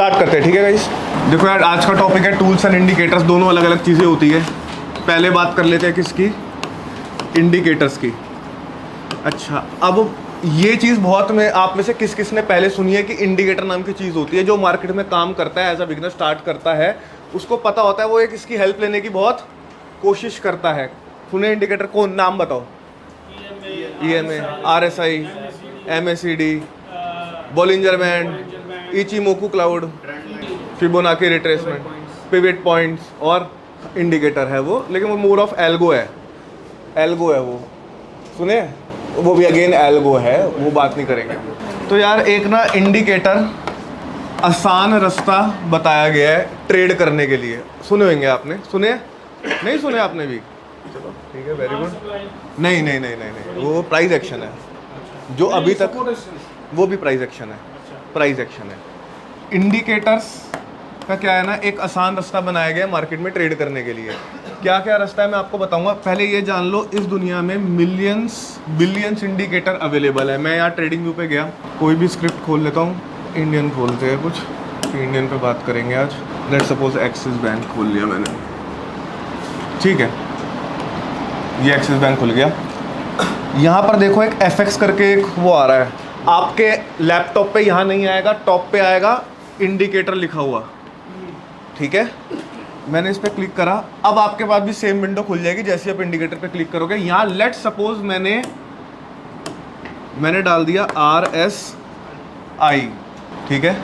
Start करते हैं, ठीक है गाइस। देखो यार, आज का टॉपिक है टूल्स एंड इंडिकेटर्स, दोनों अलग अलग चीज़ें होती है। पहले बात कर लेते हैं किसकी, इंडिकेटर्स की। अच्छा, अब ये चीज़ बहुत में आप में से किस किस ने पहले सुनी है कि इंडिकेटर नाम की चीज़ होती है, जो मार्केट में काम करता है, एज अ बिगनर स्टार्ट करता है, उसको पता होता है, वो एक इसकी हेल्प लेने की बहुत कोशिश करता है। सुने इंडिकेटर, कौन नाम बताओ? EMA, RSI, MACD, Bollinger band, Ichimoku cloud, Fibonacci retracement, pivot points, और इंडिकेटर है वो, लेकिन वो मोर ऑफ एल्गो है। एल्गो है वो, सुने? वो भी अगेन एल्गो है, वो बात नहीं करेंगे। तो यार एक ना इंडिकेटर आसान रास्ता बताया गया है ट्रेड करने के लिए। सुने होंगे आपने, सुने? नहीं सुने आपने भी? चलो ठीक है, वेरी गुड। नहीं नहीं नहीं नहीं नहीं, वो प्राइस एक्शन है जो अभी तक, वो भी प्राइस एक्शन है, प्राइस एक्शन है। इंडिकेटर्स का क्या है ना, एक आसान रास्ता बनाया गया है मार्केट में ट्रेड करने के लिए। क्या क्या रास्ता है मैं आपको बताऊंगा। पहले ये जान लो, इस दुनिया में मिलियंस बिलियंस इंडिकेटर अवेलेबल है। मैं यहाँ ट्रेडिंग व्यू पे गया, कोई भी स्क्रिप्ट खोल लेता हूँ, इंडियन खोलते हैं कुछ, इंडियन पे बात करेंगे आज। लेट सपोज एक्सिस बैंक खोल लिया मैंने, ठीक है, ये एक्सिस बैंक खुल गया। यहाँ पर देखो एक FX करके एक वो आ रहा है, आपके लैपटॉप पे यहाँ नहीं आएगा, टॉप पे आएगा इंडिकेटर लिखा हुआ, ठीक है। मैंने इस पर क्लिक करा, अब आपके पास भी सेम विंडो खुल जाएगी जैसे आप इंडिकेटर पे क्लिक करोगे। यहाँ लेट सपोज मैंने डाल दिया RSI, ठीक है।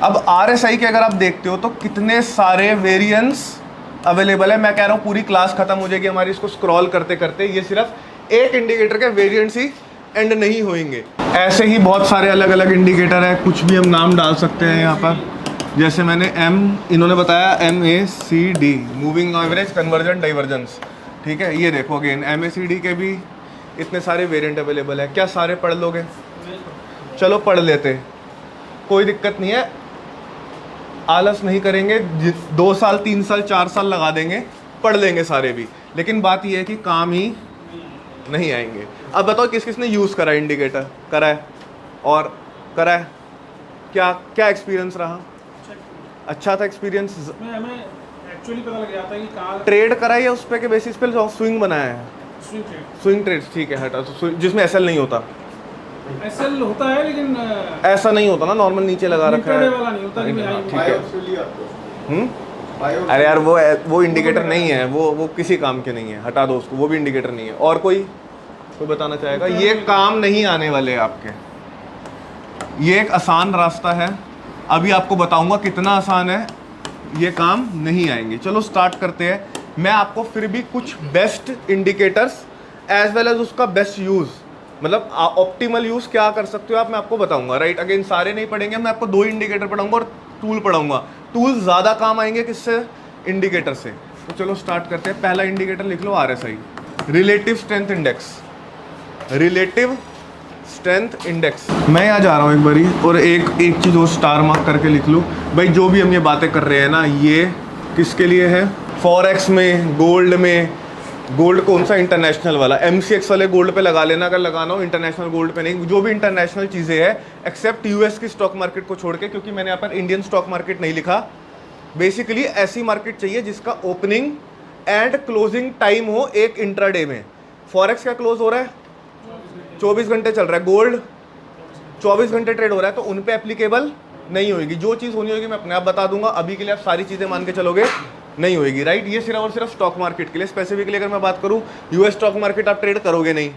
अब RSI के अगर आप देखते हो तो कितने सारे वेरिएंस अवेलेबल है। मैं कह रहा हूँ पूरी क्लास खत्म हो जाएगी हमारी इसको स्क्रॉल करते करते, ये सिर्फ एक इंडिकेटर के वेरिएंट्स ही एंड नहीं होंगे। ऐसे ही बहुत सारे अलग अलग इंडिकेटर है, कुछ भी हम नाम डाल सकते हैं यहाँ पर। जैसे मैंने इन्होंने बताया MACD, moving average conversion divergence, ठीक है। ये देखो अगेन MACD के भी इतने सारे वेरिएंट अवेलेबल है। क्या सारे पढ़ लोगे? चलो पढ़ लेते, कोई दिक्कत नहीं है, आलस नहीं करेंगे, 2 साल 3 साल 4 साल लगा देंगे, पढ़ लेंगे सारे भी। लेकिन बात यह है कि काम ही नहीं आएंगे। अब बताओ किस किस ने यूज़ करा इंडिकेटर? करा है और करा है, क्या क्या एक्सपीरियंस रहा? अच्छा था एक्सपीरियंस? हमें एक्चुअली पता लग जाता है कि कहाँ ट्रेड करा है या उस पे के बेसिस पे स्विंग बनाया है? स्विंग ट्रेड्स, ठीक है, हटा तो जिसमें SL नहीं होता। SL होता है लेकिन ऐसा नहीं होता ना, नॉर्मल नीचे लगा रखा है वाला नहीं होता कि ठीक है। अरे यार वो इंडिकेटर नहीं है, वो किसी काम के नहीं है, हटा दो उसको, वो भी इंडिकेटर नहीं है। और कोई बताना चाहेगा? ये काम नहीं आने वाले आपके। ये एक आसान रास्ता है, अभी आपको बताऊंगा कितना आसान है, ये काम नहीं आएंगे। चलो स्टार्ट करते हैं। मैं आपको फिर भी कुछ best indicators as well as उसका बेस्ट यूज़, मतलब ऑप्टिमल यूज़ क्या कर सकते हो आप, मैं आपको बताऊंगा। राइट, अगेन सारे नहीं पढ़ेंगे, मैं आपको 2 इंडिकेटर पढ़ाऊंगा और टूल पढ़ाऊंगा। टूल ज़्यादा काम आएंगे किससे? इंडिकेटर से। तो चलो स्टार्ट करते हैं। पहला इंडिकेटर लिख लो RSI, relative strength index. Relative strength index. मैं यहाँ जा रहा हूँ एक बारी और एक चीज़ और स्टार मार्क करके लिख लूँ भाई। जो भी हम ये बातें कर रहे हैं ना, ये किसके लिए है? फॉरेक्स में, गोल्ड में। गोल्ड कौन सा? इंटरनेशनल वाला। MCX वाले गोल्ड पे लगा लेना अगर लगाना हो, इंटरनेशनल गोल्ड पे नहीं। जो भी इंटरनेशनल चीज़ें हैं एक्सेप्ट US की स्टॉक मार्केट को छोड़ के, क्योंकि मैंने यहाँ पर इंडियन स्टॉक मार्केट नहीं लिखा। बेसिकली ऐसी मार्केट चाहिए जिसका ओपनिंग एंड क्लोजिंग टाइम हो एक इंट्राडे में। फॉरेक्स क्या क्लोज हो रहा है? 24 घंटे चल रहा है। गोल्ड 24 घंटे ट्रेड हो रहा है, तो उन पे एप्लीकेबल नहीं होगी। जो चीज़ होनी होगी मैं अपने आप बता दूंगा, अभी के लिए आप सारी चीज़ें मान के चलोगे नहीं होगी। राइट, ये सिर्फ और सिर्फ स्टॉक मार्केट के लिए। स्पेसिफिकली अगर मैं बात करूँ, US स्टॉक मार्केट आप ट्रेड करोगे नहीं,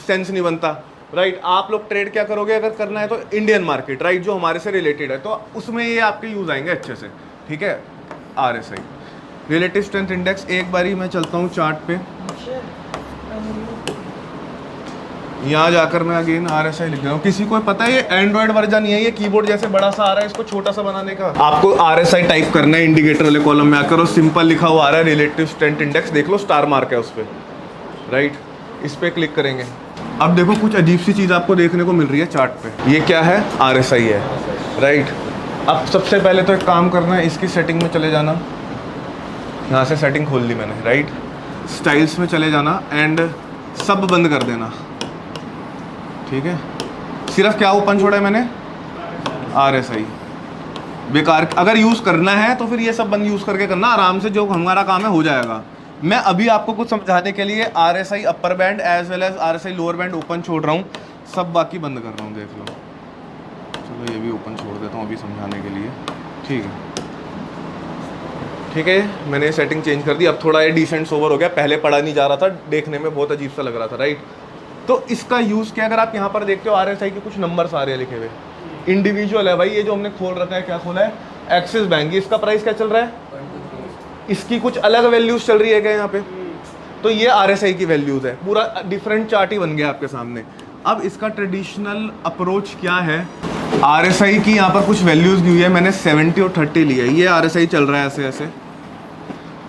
सेंस नहीं बनता। राइट, आप लोग ट्रेड क्या करोगे अगर करना है तो इंडियन मार्केट, राइट, जो हमारे से रिलेटेड है, तो उसमें ये आपके यूज़ आएंगे अच्छे से, ठीक है। RSI, relative strength index. एक बारी मैं चलता हूँ चार्ट पे, यहाँ जाकर मैं अगेन RSI लिख रहा हूँ। किसी को पता है ये एंड्रॉइड वर्जन नहीं है, ये कीबोर्ड जैसे बड़ा सा आ रहा है, इसको छोटा सा बनाने का। आपको RSI टाइप करना है इंडिकेटर वाले कॉलम में आकर, और सिंपल लिखा हुआ आ रहा है रिलेटिव स्ट्रेंथ इंडेक्स। देख लो स्टार मार्क है उस पर, राइट, इस पर क्लिक करेंगे। अब देखो कुछ अजीब सी चीज़ आपको देखने को मिल रही है चार्ट पे। ये क्या है? RSI है, राइट। अब सबसे पहले तो एक काम करना है, इसकी सेटिंग में चले जाना, यहाँ से सेटिंग खोल ली मैंने, राइट। स्टाइल्स में चले जाना एंड सब बंद कर देना, ठीक है। सिर्फ क्या ओपन छोड़ा है मैंने? RSI, बेकार। अगर यूज़ करना है तो फिर ये सब बंद यूज़ करके करना, आराम से जो हमारा काम है हो जाएगा। मैं अभी आपको कुछ समझाने के लिए RSI upper band as well as RSI lower band open छोड़ रहा हूँ, सब बाकी बंद कर रहा हूँ, देख लो। चलो ये भी ओपन छोड़ देता हूँ अभी समझाने के लिए, ठीक है। ठीक है, मैंने सेटिंग चेंज कर दी, अब थोड़ा ये डिसेंट सोवर हो गया, पहले पढ़ा नहीं जा रहा था, देखने में बहुत अजीब सा लग रहा था, राइट। तो इसका यूज़ क्या, अगर आप यहाँ पर देखते हो RSI के कुछ नंबर आ रहे हैं लिखे हुए, इंडिविजुअल है भाई, ये जो हमने खोल रखा है, क्या खोला है, एक्सिस बैंक, इसका प्राइस क्या चल रहा है, इसकी कुछ अलग वैल्यूज चल रही है क्या यहाँ पे, तो ये RSI की वैल्यूज है, पूरा डिफरेंट चार्ट ही बन गया आपके सामने। अब इसका ट्रेडिशनल अप्रोच क्या है, RSI की यहाँ पर कुछ वैल्यूज दी हुई है, मैंने 70 और 30 लिया है, ये RSI चल रहा है ऐसे ऐसे।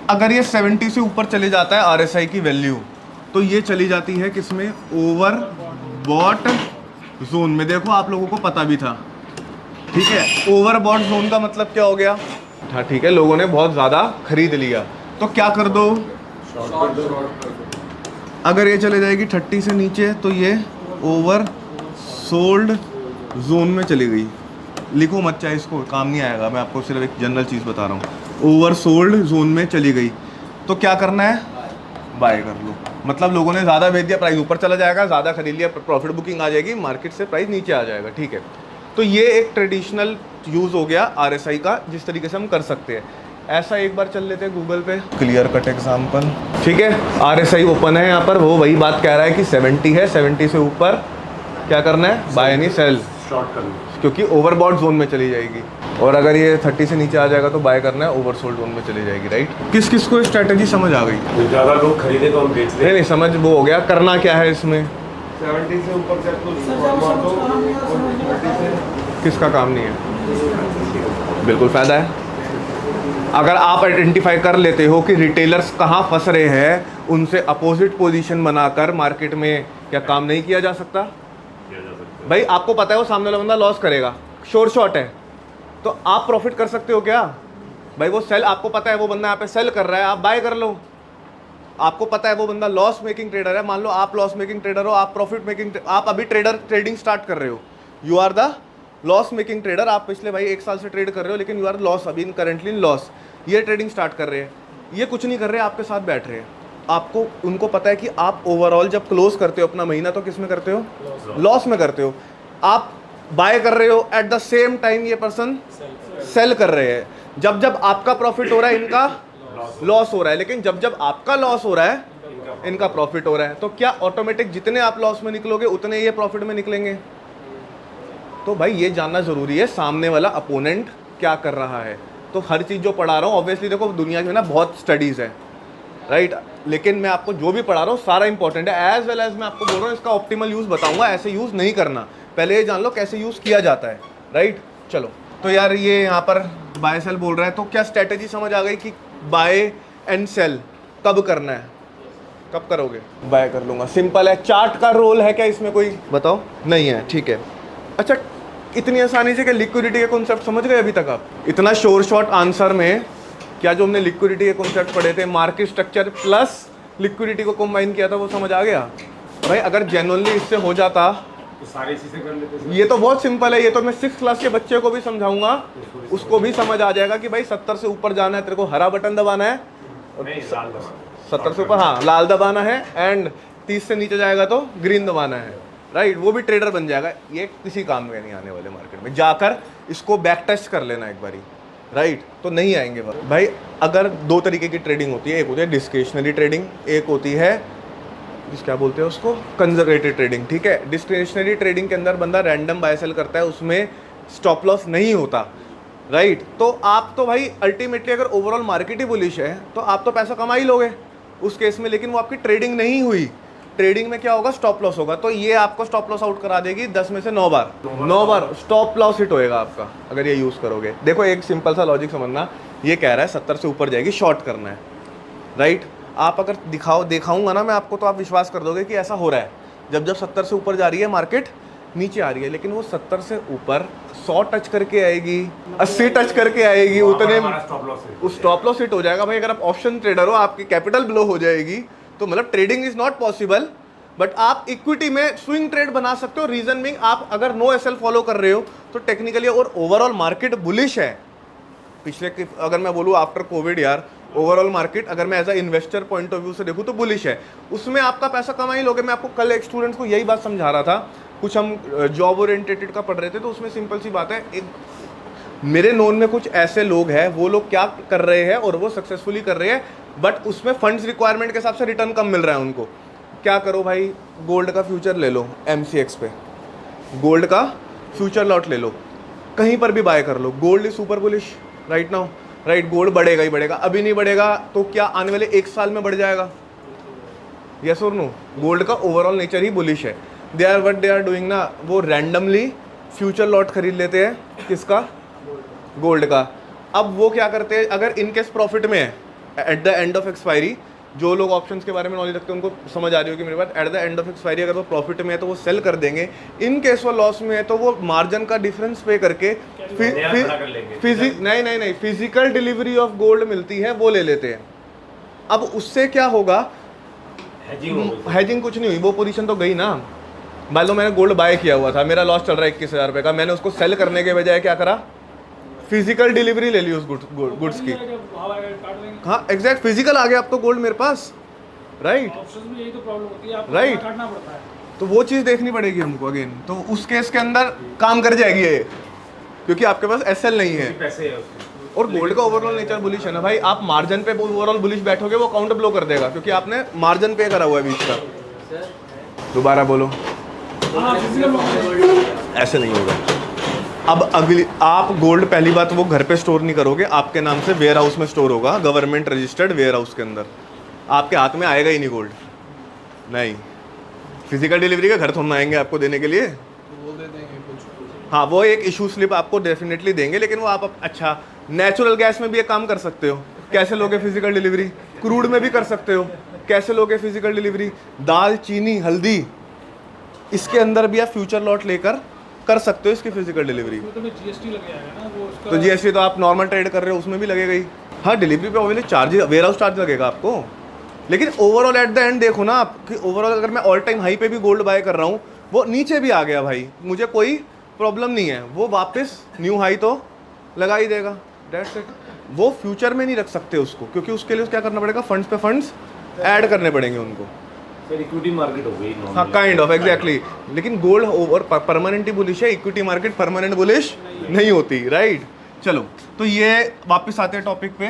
अगर ये 70 से ऊपर चले जाता है RSI की वैल्यू, तो ये चली जाती है किसमें, ओवर बॉट जोन में। देखो आप लोगों को पता भी था, ठीक है। ओवर बॉट जोन का मतलब क्या हो गया, हाँ ठीक है, लोगों ने बहुत ज़्यादा खरीद लिया, तो क्या कर दो, अगर ये चले जाएगी 30 से नीचे तो ये ओवर सोल्ड जोन में चली गई। लिखो मत चाहे, इसको काम नहीं आएगा, मैं आपको सिर्फ एक जनरल चीज़ बता रहा हूँ। ओवर सोल्ड जोन में चली गई तो क्या करना है, बाय कर लो। मतलब लोगों ने ज़्यादा बेच दिया, प्राइस ऊपर चला जाएगा, ज़्यादा खरीद लिया, प्रॉफिट बुकिंग आ जाएगी, मार्केट से प्राइस नीचे आ जाएगा, ठीक है। तो ये एक ट्रेडिशनल यूज़ हो गया RSI का, जिस तरीके से हम कर सकते हैं। ऐसा एक बार चल लेते हैं गूगल पे, क्लियर कट एग्जाम्पल, ठीक है। RSI ओपन है यहाँ पर, वो वही बात कह रहा है कि 70 है, 70 से ऊपर क्या करना है, बाय नहीं सेल, शॉर्ट करना, क्योंकि ओवरबॉट जोन में चली जाएगी। और अगर ये 30 से नीचे आ जाएगा तो बाय करना है, ओवरसोल्ड जोन में चली जाएगी, राइट। किस किस को स्ट्रैटेजी समझ आ गई, तो ज़्यादा लोग खरीदे तो हम बेच नहीं समझ वो हो गया। करना क्या है इसमें, 70 से ऊपर से किसका काम नहीं है, बिल्कुल फ़ायदा है। अगर आप आइडेंटिफाई कर लेते हो कि रिटेलर्स कहाँ फंस रहे हैं, उनसे अपोजिट पोजीशन बनाकर मार्केट में क्या काम नहीं किया जा सकता। भाई आपको पता है वो सामने वाला बंदा लॉस करेगा, श्योर शॉट है, तो आप प्रॉफिट कर सकते हो क्या, भाई वो सेल, आपको पता है वो बंदा यहाँ पे सेल कर रहा है, आप बाय कर लो। आपको पता है वो बंदा लॉस मेकिंग ट्रेडर है, मान लो आप लॉस मेकिंग ट्रेडर हो, आप प्रॉफिट मेकिंग, आप अभी ट्रेडिंग स्टार्ट कर रहे हो, you are the loss making trader. आप पिछले भाई 1 साल से ट्रेड कर रहे हो, लेकिन यू आर लॉस, अभी करंटली लॉस। ये ट्रेडिंग स्टार्ट कर रहे हैं, ये कुछ नहीं कर रहे, आपके साथ बैठ रहे हैं। आपको उनको पता है कि आप ओवरऑल जब क्लोज करते हो अपना महीना तो किस में करते हो, लॉस में करते हो। आप बाय कर रहे हो, एट द सेम टाइम ये पर्सन सेल कर रहे हैं। जब जब आपका प्रॉफिट हो रहा है, इनका लॉस हो रहा है, लेकिन जब जब आपका लॉस हो रहा है, इनका प्रॉफिट हो रहा है। तो क्या ऑटोमेटिक जितने आप लॉस में निकलोगे उतने ये प्रॉफिट में निकलेंगे। तो भाई ये जानना जरूरी है सामने वाला अपोनेंट क्या कर रहा है। तो हर चीज़ जो पढ़ा रहा हूँ, ऑब्वियसली देखो दुनिया में ना बहुत स्टडीज़ है, राइट, लेकिन मैं आपको जो भी पढ़ा रहा हूँ सारा इंपॉर्टेंट है। एज वेल एज मैं आपको बोल रहा हूँ इसका ऑप्टिमल यूज़ बताऊंगा, ऐसे यूज़ नहीं करना, पहले ये जान लो कैसे यूज़ किया जाता है, राइट। चलो, तो यार ये यहाँ पर बाय सेल बोल रहा है, तो क्या स्ट्रेटेजी समझ आ गई कि बाय एंड सेल कब करना है, कब करोगे, बाय कर लूँगा, सिंपल है। चार्ट का रोल है क्या इसमें कोई, बताओ, नहीं है, ठीक है। अच्छा, इतनी आसानी से क्या लिक्विडिटी के कॉन्सेप्ट समझ गए अभी तक आप। इतना शोर शॉर्ट आंसर में क्या जो हमने लिक्विडिटी के कॉन्सेप्ट पढ़े थे, मार्केट स्ट्रक्चर प्लस लिक्विडिटी को कंबाइन किया था, वो समझ आ गया भाई। अगर जेन्युइनली इससे हो जाता तो सारी चीज़ें कर लेते हैं। ये तो बहुत सिंपल है, ये तो मैं 6th क्लास के बच्चे को भी समझाऊंगा, उसको भी समझ आ जाएगा कि भाई 70 से ऊपर जाना है, तेरे को हरा बटन दबाना है, नहीं, लाल दबा। 70 से ऊपर हाँ लाल दबाना है, एंड 30 से नीचे जाएगा तो ग्रीन दबाना है, राइट। वो भी ट्रेडर बन जाएगा। ये किसी काम में नहीं आने वाले मार्केट में, जाकर इसको बैक टेस्ट कर लेना एक बारी, राइट, तो नहीं आएंगे भाई। अगर 2 तरीके की ट्रेडिंग होती है, एक होती है डिस्क्रिशनरी ट्रेडिंग, एक होती है क्या बोलते हैं उसको, कंजर्वेटिव ट्रेडिंग, ठीक है। डिस्क्रिशनरी ट्रेडिंग के अंदर बंदा रैंडम बाय सेल करता है, उसमें स्टॉप लॉस नहीं होता, राइट। तो आप तो भाई अल्टीमेटली अगर ओवरऑल मार्केट ही बुलिश है तो आप तो पैसा कमा ही लोगे उस केस में, लेकिन वो आपकी ट्रेडिंग नहीं हुई। ट्रेडिंग में क्या होगा, स्टॉप लॉस होगा, तो ये आपको स्टॉप लॉस आउट करा देगी 10 में से 9 बार, 9 बार स्टॉप लॉस हिट होएगा आपका अगर ये यूज़ करोगे। देखो एक सिंपल सा लॉजिक समझना, ये कह रहा है 70 से ऊपर जाएगी, शॉर्ट करना है, राइट। आप अगर दिखाऊंगा ना मैं आपको, तो आप विश्वास कर दोगे कि ऐसा हो रहा है। जब जब 70 से ऊपर जा रही है मार्केट, नीचे आ रही है, लेकिन वो 70 से ऊपर 100 टच करके आएगी, 80 टच करके आएगी, उतने उस स्टॉप लॉस हिट हो जाएगा भाई। अगर आप ऑप्शन ट्रेडर हो, आपकी कैपिटल ब्लो हो जाएगी, तो मतलब trading is not possible. But आप इक्विटी में स्विंग ट्रेड बना सकते हो। रीजन बिंग, आप अगर नो एसएल फॉलो कर रहे हो तो टेक्निकली और ओवरऑल मार्केट बुलिश है, अगर मैं बोलूँ आफ्टर कोविड यार, ओवरऑल मार्केट अगर मैं as a investor point of view से देखूँ तो बुलिश है। उसमें आपका पैसा कमा ही लोगे। मैं आपको कल एक स्टूडेंट्स को यही बात समझा रहा था, कुछ हम जॉब ओरिएंटेड का पढ़ रहे थे, तो उसमें सिंपल सी बात है, एक मेरे नोन में कुछ ऐसे लोग हैं, वो लोग क्या कर रहे हैं और वो सक्सेसफुली कर रहे हैं, बट उसमें फंड्स रिक्वायरमेंट के हिसाब से रिटर्न कम मिल रहा है उनको। क्या करो भाई, गोल्ड का फ्यूचर ले लो MCX पे, गोल्ड का फ्यूचर लॉट ले लो, कहीं पर भी बाय कर लो। Gold is super bullish right now, right. Gold बढ़ेगा ही बढ़ेगा, अभी नहीं बढ़ेगा तो क्या आने वाले 1 साल में बढ़ जाएगा? Yes or no? गोल्ड का ओवरऑल नेचर ही बुलिश है। They are what they are doing ना, वो रैंडमली फ्यूचर लॉट खरीद लेते हैं, किसका? गोल्ड का। अब वो क्या करते हैं, अगर इनकेस प्रॉफिट में है at the end of expiry, जो लोग ऑप्शंस के बारे में नॉलेज रखते हैं उनको समझ आ रही होगी मेरी बात, at the end of expiry अगर वो प्रॉफिट में है तो वो सेल कर देंगे। इन केस वो लॉस में है तो वो मार्जिन का डिफरेंस पे करके नहीं फिजिकल डिलीवरी ऑफ गोल्ड मिलती है, वो ले लेते हैं। अब उससे क्या होगा, हेजिंग कुछ नहीं हुई, वो पोजीशन तो गई ना। मान लो मैंने गोल्ड बाय किया हुआ था, मेरा लॉस चल रहा है 21,000 रुपये का, मैंने उसको सेल करने के बजाय क्या करा, फिजिकल डिलीवरी ले ली उस गुड्स की। हाँ एग्जैक्ट, फिजिकल आ गया अब तो गोल्ड मेरे पास, राइट। ऑप्शंस में यही तो प्रॉब्लम होती है, आपको Right. काटना पड़ता है। तो वो चीज़ देखनी पड़ेगी हमको अगेन। तो उस केस के अंदर काम कर जाएगी ये, क्योंकि आपके पास SL नहीं है पैसे है उसके। और गोल्ड का ओवरऑल नेचर बुलिश है ना भाई। आप मार्जिन पे ओवरऑल बुलिश बैठोगे, वो काउंट ब्लो कर देगा, क्योंकि आपने मार्जिन पे करा हुआ है बीच का। दोबारा बोलो, हाँ, physical ऐसे नहीं होगा। अब अगली, आप गोल्ड पहली बात वो घर पे स्टोर नहीं करोगे, आपके नाम से वेयर हाउस में स्टोर होगा, गवर्नमेंट रजिस्टर्ड वेयर हाउस के अंदर। आपके हाथ में आएगा ही नहीं गोल्ड, नहीं। फिजिकल डिलीवरी का घर थोड़ा आएंगे आपको देने के लिए, वो दे देंगे कुछ। हाँ वो एक इशू स्लिप आपको डेफिनेटली देंगे, लेकिन वो आप अच्छा नेचुरल गैस में भी एक काम कर सकते हो। कैसे लोगे फिजिकल डिलीवरी? क्रूड में भी कर सकते हो। कैसे लोगे फिजिकल डिलीवरी? दाल, चीनी, हल्दी, इसके अंदर भी आप फ्यूचर लॉट लेकर कर सकते हो इसकी फिजिकल डिलीवरी। तो GST लग जाएगा ना वो उसका। तो GST तो आप नॉर्मल ट्रेड कर रहे हो उसमें भी लगेगा ही। हाँ डिलीवरी पे obviously charge, warehouse charge लगेगा आपको, लेकिन ओवरऑल एट द एंड देखो ना आप कि ओवरऑल अगर मैं ऑल टाइम हाई पे भी गोल्ड बाय कर रहा हूँ, वो नीचे भी आ गया भाई, मुझे कोई प्रॉब्लम नहीं है, वो वापस न्यू हाई तो लगा ही देगा, दैट्स इट। वो फ्यूचर में नहीं रख सकते उसको, क्योंकि उसके लिए क्या करना पड़ेगा, फंड्स पे फंड्स ऐड करने पड़ेंगे उनको। सर इक्विटी मार्केट हो गई हाँ काइंड ऑफ एग्जैक्टली। लेकिन गोल्ड ओवर परमानेंटली बुलिश है, इक्विटी मार्केट परमानेंट बुलिश नहीं होती, राइट। चलो तो ये वापस आते हैं टॉपिक पे।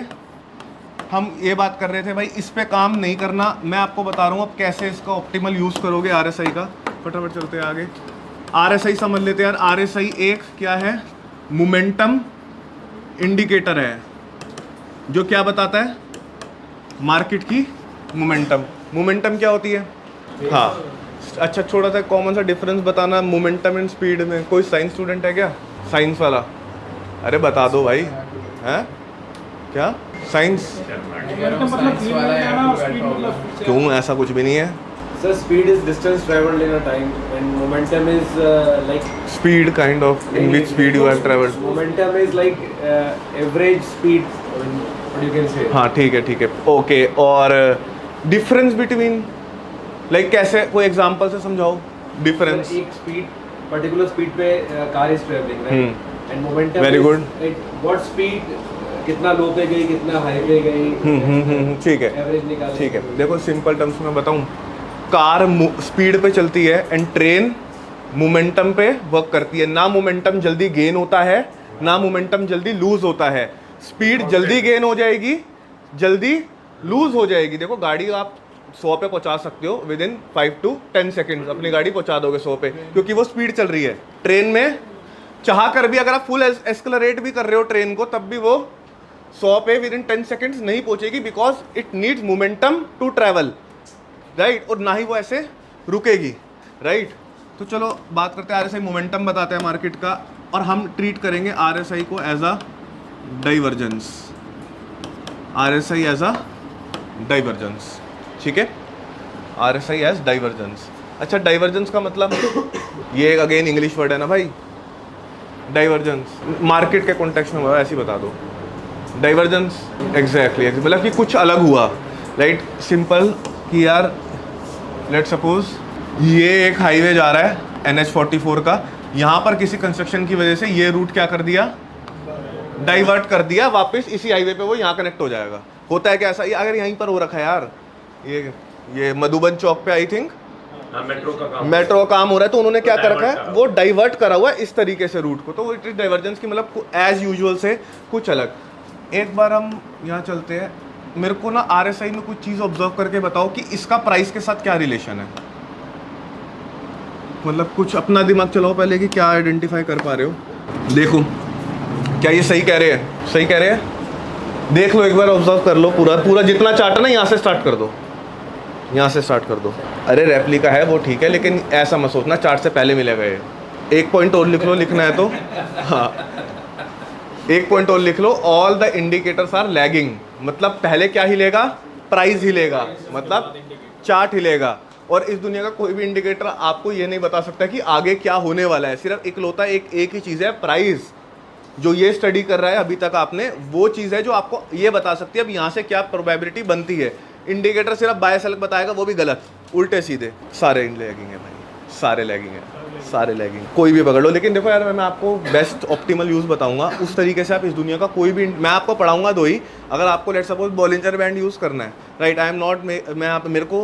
हम ये बात कर रहे थे भाई इस पे काम नहीं करना, मैं आपको बता रहा हूँ अब कैसे इसका ऑप्टिमल यूज़ करोगे RSI का। फटाफट चलते हैं आगे। RSI समझ लेते हैं यार। RSI एक क्या है, मोमेंटम इंडिकेटर है, जो क्या बताता है, मार्केट की मोमेंटम। मोमेंटम क्या होती है? हाँ अच्छा, छोटा सा कॉमन सा डिफरेंस बताना मोमेंटम एंड स्पीड में। कोई साइंस स्टूडेंट है क्या, साइंस वाला? अरे बता दो भाई, हैं क्या साइंस? मतलब क्यों, ऐसा कुछ भी नहीं है। Sir speed is distance travelled in a time and momentum is like speed kind of in which speed you have travelled. Momentum is like average speed, what you can say. हाँ ठीक है ओके। और difference between like कैसे, कोई example से समझाओ difference. एक speed, particular speed पे car is travelling, right, and momentum Very good. What speed, कितना लो पे गई, कितना हाई पे गई, ठीक है एवरेज निकाल। ठीक है। देखो सिंपल टर्म्स में बताऊं, कार स्पीड पे चलती है एंड ट्रेन मोमेंटम पे वर्क करती है। ना मोमेंटम जल्दी गेन होता है, ना मोमेंटम जल्दी लूज होता है। स्पीड जल्दी गेन हो जाएगी, जल्दी लूज हो जाएगी। देखो गाड़ी आप 100 पे पहुंचा सकते हो विद इन 5 to 10 सेकेंड्स, अपनी गाड़ी पहुंचा दोगे 100 पे, क्योंकि वो स्पीड चल रही है। ट्रेन में चाह कर भी अगर आप फुल एस्केलरेट भी कर रहे हो ट्रेन को, तब भी वो 100 पे विद इन 10 सेकेंड्स नहीं पहुंचेगी, because it needs momentum to travel, right. और ना ही वो ऐसे रुकेगी, राइट। तो चलो बात करते हैं RSI। मोमेंटम बताते हैं मार्केट का, और हम ट्रीट करेंगे RSI को as a divergence. RSI as a divergence, ठीक है। RSI as divergence. अच्छा डाइवर्जेंस का मतलब, ये अगेन इंग्लिश वर्ड है ना भाई, डाइवर्जेंस मार्केट के कॉन्टेक्स्ट में हुआ ऐसे ही बता दो। डाइवर्जेंस एग्जैक्टली मतलब कि कुछ अलग हुआ, राइट। सिंपल कि यार लेट सपोज ये एक हाईवे जा रहा है NH44 का, यहाँ पर किसी कंस्ट्रक्शन की वजह से ये रूट क्या कर दिया, डाइवर्ट कर दिया वापस इसी हाईवे पे, वो यहाँ कनेक्ट हो जाएगा। होता है क्या ऐसा, ये अगर यहीं पर हो रखा है यार, ये मधुबन चौक पे आई थिंक मेट्रो का काम, मेट्रो का काम हो रहा है, तो उन्होंने क्या कर रखा डाइवर्ट है, करा वो डाइवर्ट करा हुआ है इस तरीके से रूट को, तो वो इट इज डाइवर्जेंस की मतलब एज यूजुअल से कुछ अलग। एक बार हम यहाँ चलते हैं, मेरे को ना RSI में कुछ चीज़ ऑब्जर्व करके बताओ कि इसका प्राइस के साथ क्या रिलेशन है, मतलब कुछ अपना दिमाग चलाओ पहले कि क्या आइडेंटिफाई कर पा रहे हो। देखो क्या ये सही कह रहे हैं, सही कह रहे हैं, देख लो एक बार ऑब्जर्व कर लो, पूरा पूरा जितना चार्ट है ना यहाँ से स्टार्ट कर दो, यहाँ से स्टार्ट कर दो। अरे रेप्लिका है वो ठीक है, लेकिन ऐसा मत सोचना चार्ट से पहले मिलेगा ये। एक पॉइंट और लिख लो, लिखना है तो, हाँ एक पॉइंट और लिख लो, all the indicators are lagging, मतलब पहले क्या हिलेगा, प्राइस हिलेगा, मतलब चार्ट हिलेगा। और इस दुनिया का कोई भी इंडिकेटर आपको ये नहीं बता सकता कि आगे क्या होने वाला है, सिर्फ इकलौता एक ही चीज़ है, प्राइस। जो ये स्टडी कर रहा है अभी तक आपने, वो चीज़ है जो आपको ये बता सकती है अब यहाँ से क्या प्रोबेबिलिटी बनती है। इंडिकेटर सिर्फ बाय सेल बताएगा, वो भी गलत, उल्टे सीधे। सारे लैगिंग है भाई, सारे लैगिंग है, सारे लैगिंग, कोई भी पकड़ लो। लेकिन देखो यार, मैं आपको बेस्ट ऑप्टिमल यूज़ बताऊंगा, उस तरीके से आप इस दुनिया का कोई भी, मैं आपको पढ़ाऊंगा दो ही। अगर आपको let suppose Bollinger band use करना है, राइट, आई एम नॉट,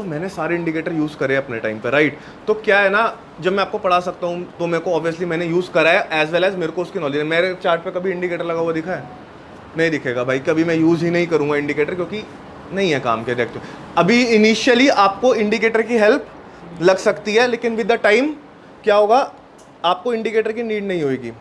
मैंने सारे इंडिकेटर यूज़ करे अपने टाइम पर, राइट। तो क्या है ना, जब मैं आपको पढ़ा सकता हूँ तो मेरे को ऑब्वियसली मैंने यूज़ करा है, एज वेल एज मेरे को उसकी नॉलेज है। मेरे चार्ट पर कभी इंडिकेटर लगा हुआ दिखा है? नहीं दिखेगा भाई, कभी मैं यूज़ ही नहीं करूँगा इंडिकेटर, क्योंकि नहीं है काम के। देखते अभी इनिशियली आपको इंडिकेटर की हेल्प लग सकती है, लेकिन विद द टाइम क्या होगा, आपको इंडिकेटर की नीड नहीं होगी।